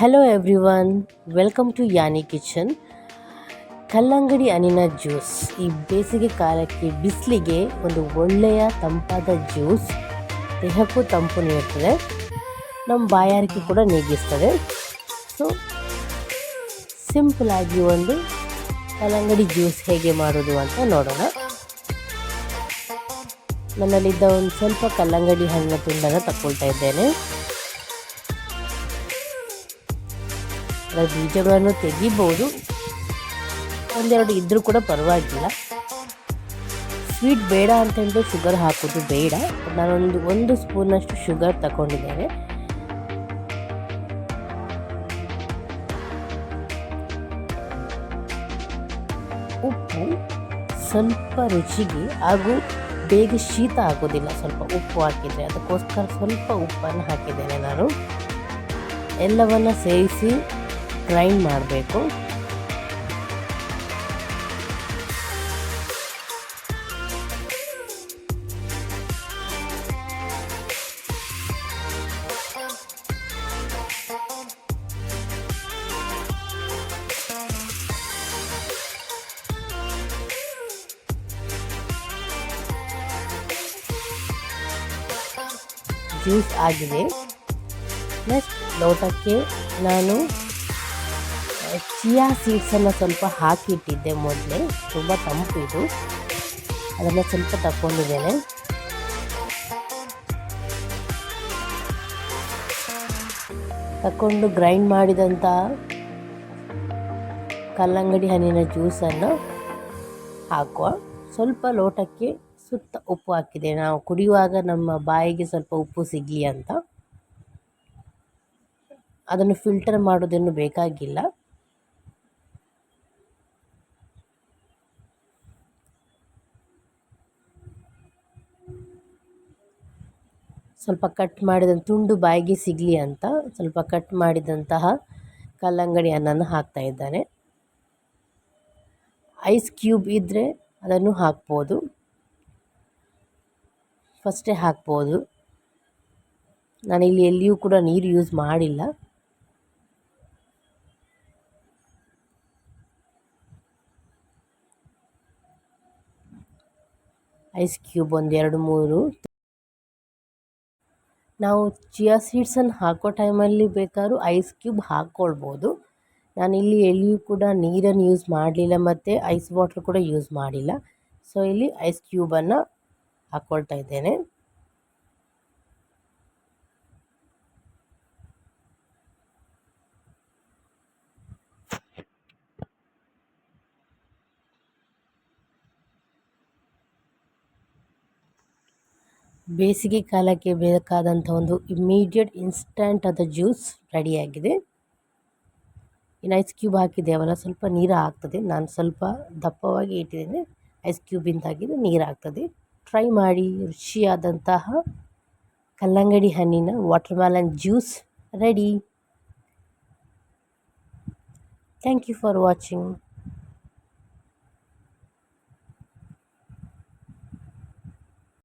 Hello everyone, welcome to Yani kitchen. ಕಲ್ಲಂಗಡಿ ಹಣ್ಣಿನ juice ಈ ಬೇಸಿಗೆ ಕಾಲಕ್ಕೆ ಬಿಸಿಲಿಗೆ ಒಂದು ಒಳ್ಳೆಯ ತಂಪಾದ ಜ್ಯೂಸ್. ದೇಹಕ್ಕೂ ತಂಪು ನೀಡುತ್ತದೆ, ನಮ್ಮ ಬಾಯಾರಿಕೆ ಕೂಡ ನೀಗಿಸ್ತದೆ. ಸೊ ಸಿಂಪಲ್ ಆಗಿ ಒಂದು ಕಲ್ಲಂಗಡಿ ಜ್ಯೂಸ್ ಹೇಗೆ ಮಾಡೋದು ಅಂತ ನೋಡೋಣ. ನನ್ನಲ್ಲಿದ್ದ ಒಂದು ಸ್ವಲ್ಪ ಕಲ್ಲಂಗಡಿ ಹಣ್ಣಿನ ತುಂಡನ್ನು ತಗೊಳ್ತಾ ಇದ್ದೇನೆ. ಅದರ ಬೀಜಗಳನ್ನು ತೆಗಿಬೋದು, ಒಂದೆರಡು ಇದ್ದರೂ ಕೂಡ ಪರವಾಗಿಲ್ಲ. ಸ್ವೀಟ್ ಬೇಡ ಅಂತಂದರೆ ಶುಗರ್ ಹಾಕೋದು ಬೇಡ. ನಾನೊಂದು ಸ್ಪೂನಷ್ಟು ಶುಗರ್ ತಗೊಂಡಿದ್ದೇನೆ. ಉಪ್ಪು ಸ್ವಲ್ಪ ರುಚಿಗೆ, ಹಾಗೂ ಬೇಗ ಶೀತ ಆಗೋದಿಲ್ಲ ಸ್ವಲ್ಪ ಉಪ್ಪು ಹಾಕಿದರೆ, ಅದಕ್ಕೋಸ್ಕರ ಸ್ವಲ್ಪ ಉಪ್ಪನ್ನು ಹಾಕಿದ್ದೇನೆ ನಾನು. ಎಲ್ಲವನ್ನು ಸೇರಿಸಿ ಗ್ರೈಂಡ್ ಮಾಡಬೇಕು. ಜ್ಯೂಸ್ ಆಗಿದೆ. ನೆಕ್ಸ್ಟ್ ಲೋಟಕ್ಕೆ ನಾನು ಚಿಯಾ ಸೀಡ್ಸನ್ನು ಸ್ವಲ್ಪ ಹಾಕಿಟ್ಟಿದ್ದೆ ಮೊದಲೇ, ತುಂಬ ತಂಪು ಇದು. ಅದನ್ನು ಸ್ವಲ್ಪ ತಗೊಂಡಿದ್ದೇನೆ. ತಗೊಂಡು ಗ್ರೈಂಡ್ ಮಾಡಿದಂತಹ ಕಲ್ಲಂಗಡಿ ಹಣ್ಣಿನ ಜ್ಯೂಸನ್ನು ಹಾಕುವ. ಸ್ವಲ್ಪ ಲೋಟಕ್ಕೆ ಸುತ್ತ ಉಪ್ಪು ಹಾಕಿದೆ, ನಾವು ಕುಡಿಯುವಾಗ ನಮ್ಮ ಬಾಯಿಗೆ ಸ್ವಲ್ಪ ಉಪ್ಪು ಸಿಗಲಿ ಅಂತ. ಅದನ್ನು ಫಿಲ್ಟರ್ ಮಾಡೋದೇನು ಬೇಕಾಗಿಲ್ಲ. ಸ್ವಲ್ಪ ಕಟ್ ಮಾಡಿದಂಥ ತುಂಡು ಬಾಯಿಗೆ ಸಿಗಲಿ ಅಂತ ಸ್ವಲ್ಪ ಕಟ್ ಮಾಡಿದಂತಹ ಕಲ್ಲಂಗಡಿ ಹಣ್ಣನ್ನು ಹಾಕ್ತಾ ಇದ್ದಾನೆ. ಐಸ್ ಕ್ಯೂಬ್ ಇದ್ದರೆ ಅದನ್ನು ಹಾಕ್ಬೋದು, ಫಸ್ಟೇ ಹಾಕ್ಬೋದು. ನಾನಿಲ್ಲಿ ಎಲ್ಲಿಯೂ ಕೂಡ ನೀರು ಯೂಸ್ ಮಾಡಿಲ್ಲ. ಐಸ್ ಕ್ಯೂಬ್ ಒಂದು 2-3. ನಾವು ಚಿಯಾ ಸೀಡ್ಸನ್ನು ಹಾಕೋ ಟೈಮಲ್ಲಿ ಬೇಕಾದ್ರೂ ಐಸ್ ಕ್ಯೂಬ್ ಹಾಕ್ಕೊಳ್ಬೋದು. ನಾನಿಲ್ಲಿ ಎಲ್ಲಿಯೂ ಕೂಡ ನೀರನ್ನು ಯೂಸ್ ಮಾಡಲಿಲ್ಲ ಮತ್ತು ಐಸ್ ವಾಟ್ರ್ ಕೂಡ ಯೂಸ್ ಮಾಡಿಲ್ಲ. ಸೊ ಇಲ್ಲಿ ಐಸ್ ಕ್ಯೂಬನ್ನು ಹಾಕ್ಕೊಳ್ತಾ ಇದ್ದೇನೆ. ಬೇಸಿಗೆ ಕಾಲಕ್ಕೆ ಬೇಕಾದಂಥ ಒಂದು ಇಮ್ಮಿಡಿಯೇಟ್ ಇನ್ಸ್ಟಂಟ್ ಆದ ಜ್ಯೂಸ್ ರೆಡಿಯಾಗಿದೆ. ಇನ್ನು ಐಸ್ ಕ್ಯೂಬ್ ಹಾಕಿದ್ದೇವಲ್ಲ, ಸ್ವಲ್ಪ ನೀರು ಆಗ್ತದೆ. ನಾನು ಸ್ವಲ್ಪ ದಪ್ಪವಾಗಿ ಇಟ್ಟಿದ್ದೇನೆ, ಐಸ್ ಕ್ಯೂಬಿಂದಾಗಿದೆ ನೀರು ಆಗ್ತದೆ. ಟ್ರೈ ಮಾಡಿ. ರುಚಿಯಾದಂತಹ ಕಲ್ಲಂಗಡಿ ಹಣ್ಣಿನ watermelon juice ready. Thank you for watching.